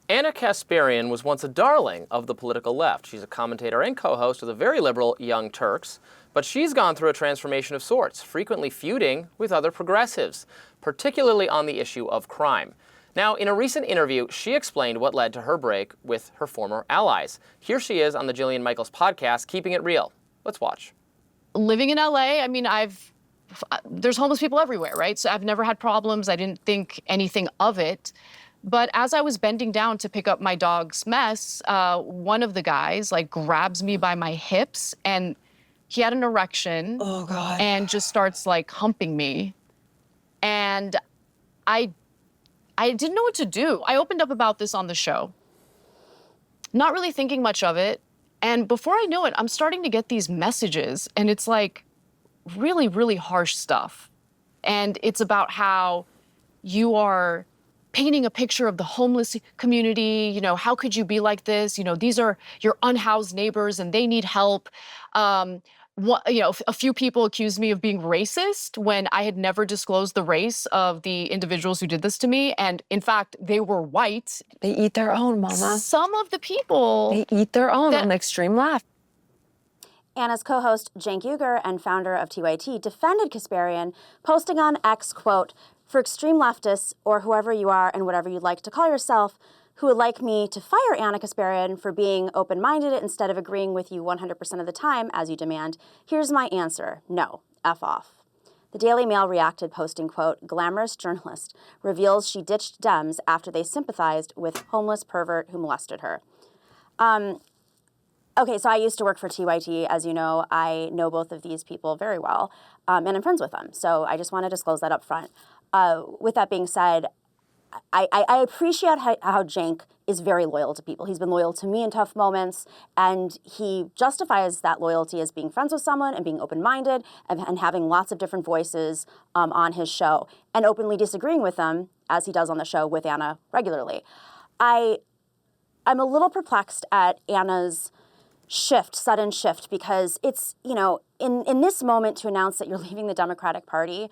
Ana Kasparian was once a darling of the political left. She's a commentator and co-host of the very liberal Young Turks, but she's gone through a transformation of sorts, frequently feuding with other progressives, particularly on the issue of crime. Now, in a recent interview, she explained what led to her break with her former allies. Here she is on the Jillian Michaels podcast, Keeping It Real. Let's watch. Living in LA, I mean, there's homeless people everywhere, right? So I've never had problems. I didn't think anything of it. But as I was bending down to pick up my dog's mess, one of the guys grabs me by my hips, and he had an erection. Oh, God. And just starts humping me. And I didn't know what to do. I opened up about this on the show, not really thinking much of it. And before I know it, I'm starting to get these messages, and it's really, really harsh stuff. And it's about how you are painting a picture of the homeless community. You know, how could you be like this? You know, these are your unhoused neighbors and they need help. A few people accused me of being racist when I had never disclosed the race of the individuals who did this to me. And in fact, they were white. They eat their own, Mama. Some of the people. They eat their own on the extreme left. Ana's co-host, Cenk Uygur, and founder of TYT, defended Kasparian, posting on X, quote, "For extreme leftists, or whoever you are and whatever you'd like to call yourself, who would like me to fire Ana Kasparian for being open-minded instead of agreeing with you 100% of the time, as you demand, here's my answer, no, F off." The Daily Mail reacted, posting, quote, "Glamorous journalist reveals she ditched Dems after they sympathized with homeless pervert who molested her." Okay, so I used to work for TYT. As you know, I know both of these people very well, and I'm friends with them. So I just want to disclose that up front. With that being said, I appreciate how Cenk is very loyal to people. He's been loyal to me in tough moments, and he justifies that loyalty as being friends with someone and being open-minded and having lots of different voices on his show and openly disagreeing with them, as he does on the show with Ana regularly. I'm a little perplexed at Ana's sudden shift, because it's, in this moment to announce that you're leaving the Democratic Party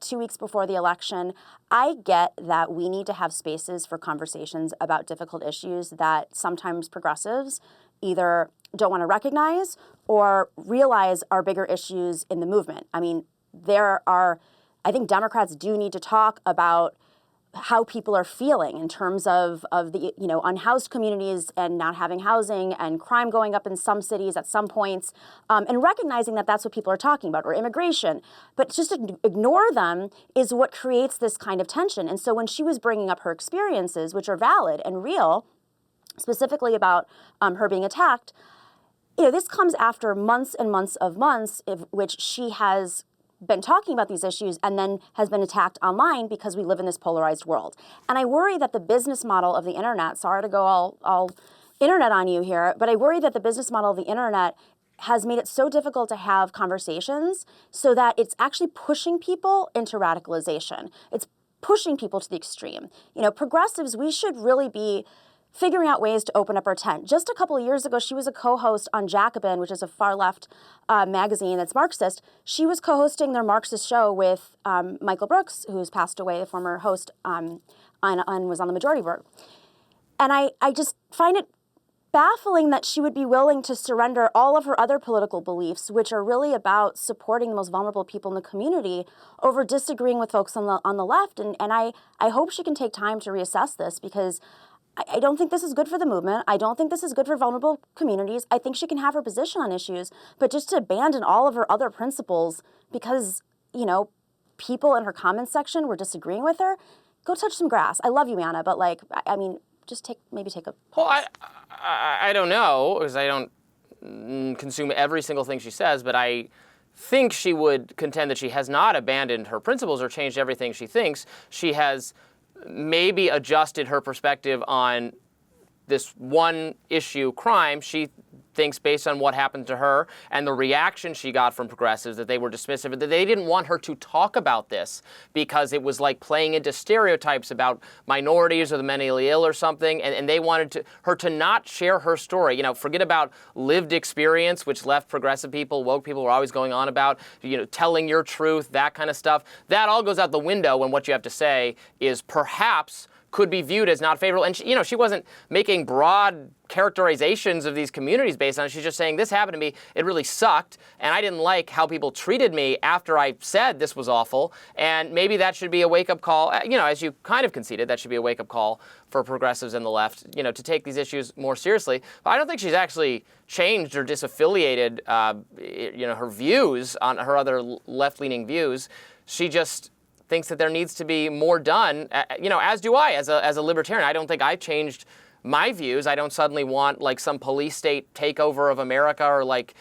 2 weeks before the election, I get that we need to have spaces for conversations about difficult issues that sometimes progressives either don't want to recognize or realize are bigger issues in the movement. I mean, I think Democrats do need to talk about how people are feeling in terms of the unhoused communities and not having housing and crime going up in some cities at some points, and recognizing that that's what people are talking about, or immigration. But just to ignore them is what creates this kind of tension. And so when she was bringing up her experiences, which are valid and real, specifically about her being attacked, this comes after months and months of months in which she has been talking about these issues and then has been attacked online because we live in this polarized world. And I worry that the business model of the internet, sorry to go all internet on you here, but I worry that the business model of the internet has made it so difficult to have conversations so that it's actually pushing people into radicalization. It's pushing people to the extreme. Progressives, we should really be figuring out ways to open up our tent. Just a couple of years ago, she was a co-host on Jacobin, which is a far-left magazine that's Marxist. She was co-hosting their Marxist show with Michael Brooks, who's passed away, the former host, and was on the Majority Board. And I just find it baffling that she would be willing to surrender all of her other political beliefs, which are really about supporting the most vulnerable people in the community, over disagreeing with folks on the left. And I hope she can take time to reassess this, because I don't think this is good for the movement. I don't think this is good for vulnerable communities. I think she can have her position on issues, but just to abandon all of her other principles because, people in her comments section were disagreeing with her, go touch some grass. I love you, Ana, but just take a Well, I don't know, because I don't consume every single thing she says, but I think she would contend that she has not abandoned her principles or changed everything she thinks. She has maybe adjusted her perspective on this one issue, crime. She thinks, based on what happened to her and the reaction she got from progressives, that they were dismissive, that they didn't want her to talk about this because it was like playing into stereotypes about minorities or the mentally ill or something, and they wanted her to not share her story. Forget about lived experience, which left progressive people, woke people were always going on about, telling your truth, that kind of stuff. That all goes out the window when what you have to say is perhaps could be viewed as not favorable. And she wasn't making broad characterizations of these communities based on it. She's just saying, this happened to me, it really sucked, and I didn't like how people treated me after I said this was awful, and maybe that should be a wake-up call. As you kind of conceded, that should be a wake-up call for progressives and the left, to take these issues more seriously. But I don't think she's actually changed or disaffiliated, her views on her other left-leaning views. She just thinks that there needs to be more done, as do I as a libertarian. I don't think I've changed my views. I don't suddenly want like some police state takeover of America or like,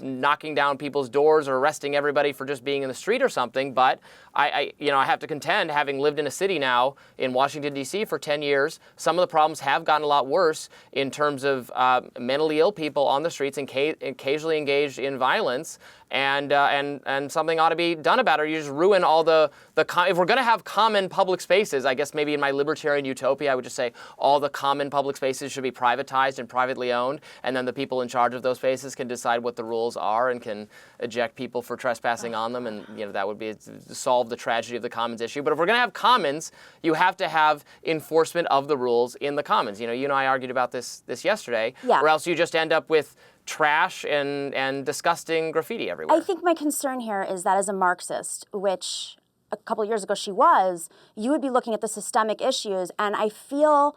knocking down people's doors or arresting everybody for just being in the street or something. But I have to contend, having lived in a city now in Washington, D.C. for 10 years, some of the problems have gotten a lot worse in terms of mentally ill people on the streets and occasionally engaged in violence. And something ought to be done about it. Or you just ruin all if we're going to have common public spaces, I guess maybe in my libertarian utopia, I would just say all the common public spaces should be privatized and privately owned. And then the people in charge of those spaces can decide what the rules are and can eject people for trespassing on them. And that would be to solve the tragedy of the commons issue. But if we're going to have commons, you have to have enforcement of the rules in the commons. You and I argued about this yesterday, or else you just end up with trash and disgusting graffiti everywhere. I think my concern here is that as a Marxist, which a couple years ago she was, you would be looking at the systemic issues, and I feel,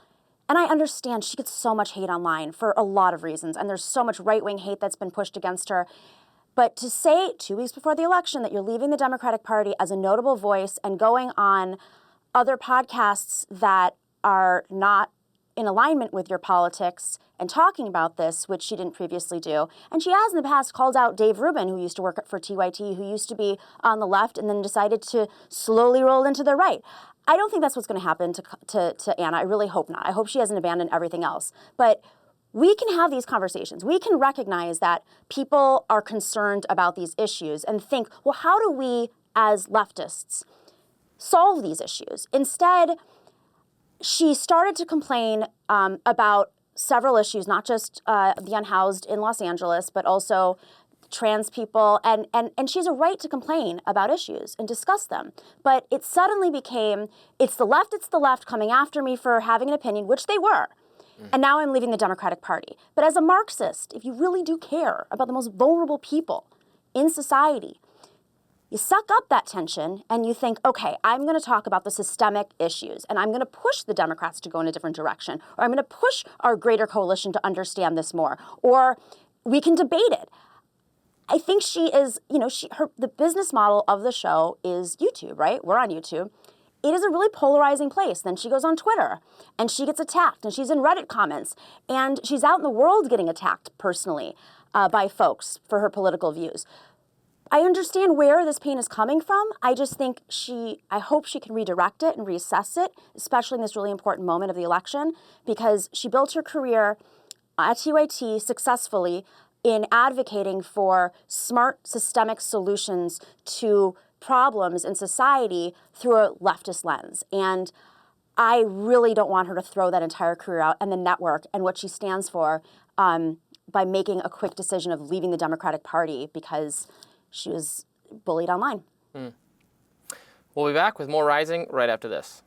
and I understand she gets so much hate online for a lot of reasons, and there's so much right-wing hate that's been pushed against her. But to say 2 weeks before the election that you're leaving the Democratic Party as a notable voice and going on other podcasts that are not in alignment with your politics and talking about this, which she didn't previously do. And she has in the past called out Dave Rubin, who used to work for TYT, who used to be on the left and then decided to slowly roll into the right. I don't think that's what's going to happen to Anna. I really hope not. I hope she hasn't abandoned everything else. But we can have these conversations. We can recognize that people are concerned about these issues and think, well, how do we as leftists solve these issues? Instead, she started to complain about several issues, not just the unhoused in Los Angeles, but also trans people. And she has a right to complain about issues and discuss them. But it suddenly became, it's the left coming after me for having an opinion, which they were. And now I'm leaving the Democratic Party. But as a Marxist, if you really do care about the most vulnerable people in society, you suck up that tension and you think, okay, I'm going to talk about the systemic issues and I'm going to push the Democrats to go in a different direction, or I'm going to push our greater coalition to understand this more, or we can debate it. I think she is, the business model of the show is YouTube, right? We're on YouTube. It is a really polarizing place. Then she goes on Twitter and she gets attacked and she's in Reddit comments and she's out in the world getting attacked personally by folks for her political views. I understand where this pain is coming from. I just think I hope she can redirect it and reassess it, especially in this really important moment of the election, because she built her career at TYT successfully in advocating for smart systemic solutions to problems in society through a leftist lens. And I really don't want her to throw that entire career out and the network and what she stands for by making a quick decision of leaving the Democratic Party because she was bullied online. We'll be back with more Rising right after this.